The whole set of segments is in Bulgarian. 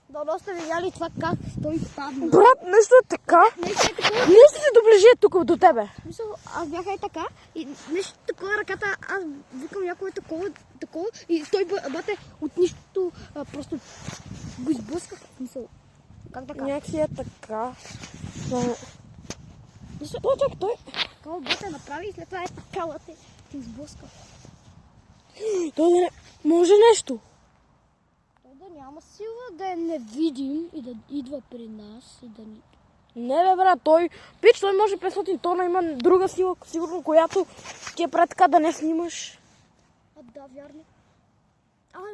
Дано сте видяли това как той падна. Брат, нещо е така. Нещо се доближи тук до тебе. Мисъл, аз бях и така и нещо такова ръката, аз викам някой такова и той бате от нищото просто го изблъсках. Мисъл, как да кажа? Някакси е така. Мисъл, чак той. Такова бате направи и след това е така бате ти изблъска. Той да не... Може нещо. Той да няма сила да е невидим и да идва при нас и да ни... Не бе, брат, той може 500 тона, има друга сила, сигурно, която ти е прави така да не снимаш. Да, вярно.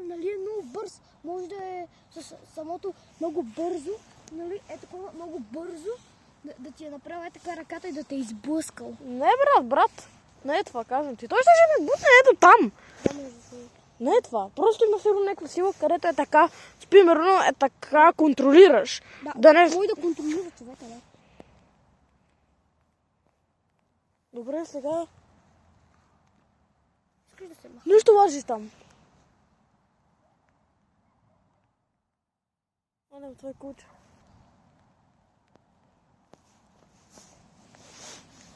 Нали е много бърз. Може да е с самото много бързо, нали, е такова много бързо, да ти е направил така ръката и да те е изблъскал. Не, брат, не е това, казвам ти. Той ще ме бутне ето там. Не е това. Просто има сигурно някаква сила, където е така, примерно е така контролираш. Да не... Може да контролира човека, да. Добре, сега... Искаш да се маха? Нищо лажиш там. Това е куче.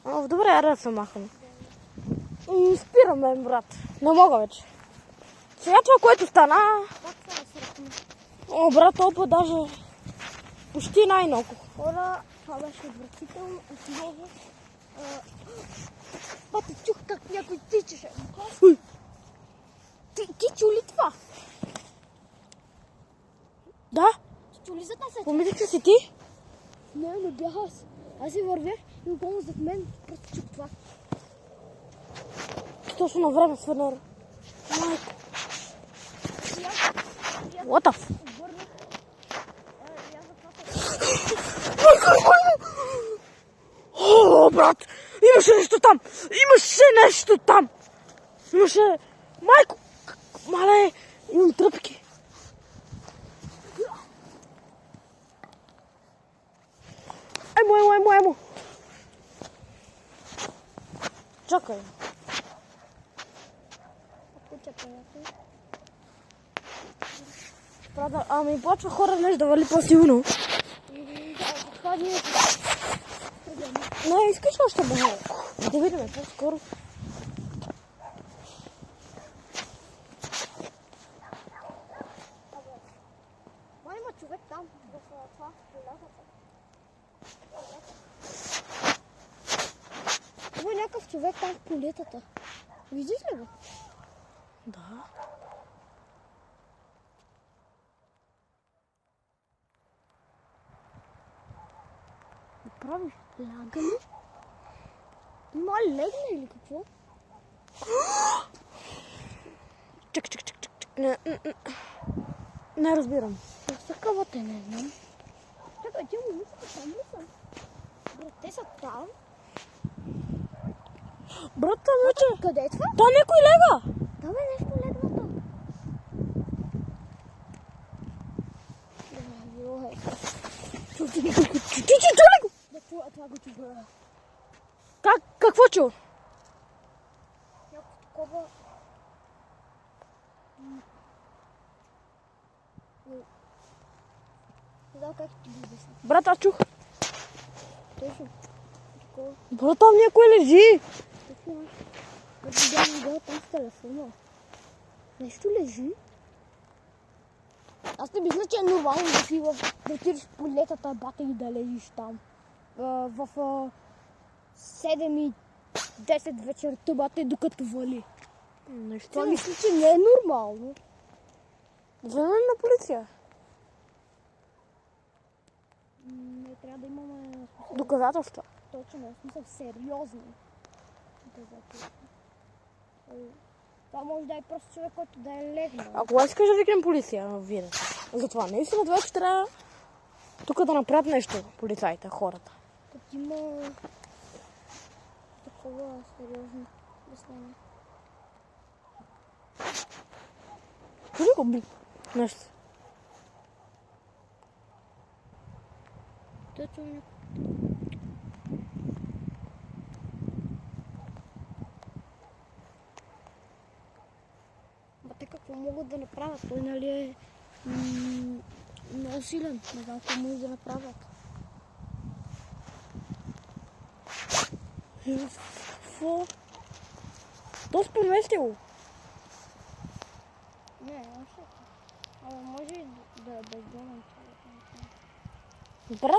Добре, аре да се махам. И спираме, брат. Не мога вече. Сега това, което стана... брат, толкова даже почти най-много. Хора, това беше отвратително, отново. Бате, чух как някой тичаше. Ти чу ли това? Да. Ти чу ли за тази? Помислих, че си ти? Не бях аз. Аз си вървях и около зад мен просто чух това. Точно на време свърна. Майко. What the f... О, брат! Имаше нещо там! Имаше... Майко! Мале! Имам тръпки! Емо! Чакай! Правда, ами почва хора нещо да вали по-силно. Не, искаш още малко. Да видим по-скоро. Има човек там в това полятата. Има някакъв човек там в полетата. Виждаш ли го? Да. Правиш? Ляга ли? Има легна или какво? Чак. Не разбирам. Такава те не знам. Чакай, ти момичета там ли са? Брат, те са там. Брат, там вече... Къде е това? Там някой лега. Там е нещо легнато. Чули го? Да чуя, това го чуя. Какво чу? Някакво такова... Не знам как ти го обясня. Брат, аз чух. Точно. Такова. Брат, там някой лежи. Точно. Аз бях видял там с телефона. Нещо лежи. Аз не мисля, че е нормално да отидеш в полетата, бата и да лежиш там. В 7 и 10 вечерта, бата, докато вали. Нещо. Това мисля, че не е нормално. Звънем на полиция. Не трябва да имаме... Доказателства. Точно, в смисъл сериозни доказателства. Това може да е просто човек, който да е легнал. А кога искаш да викнем полиция, вие? Затова наистина това, че трябва тук да направят нещо полицаите, хората. Като има такова сериозно обяснение. Чули го? Нещо. Точно някой. Те какво могат да направят? Той нали е Много силен. Не знам какво може да направят. Какво? То споместило. Не, още. Абе, може и да изгоним. Брат,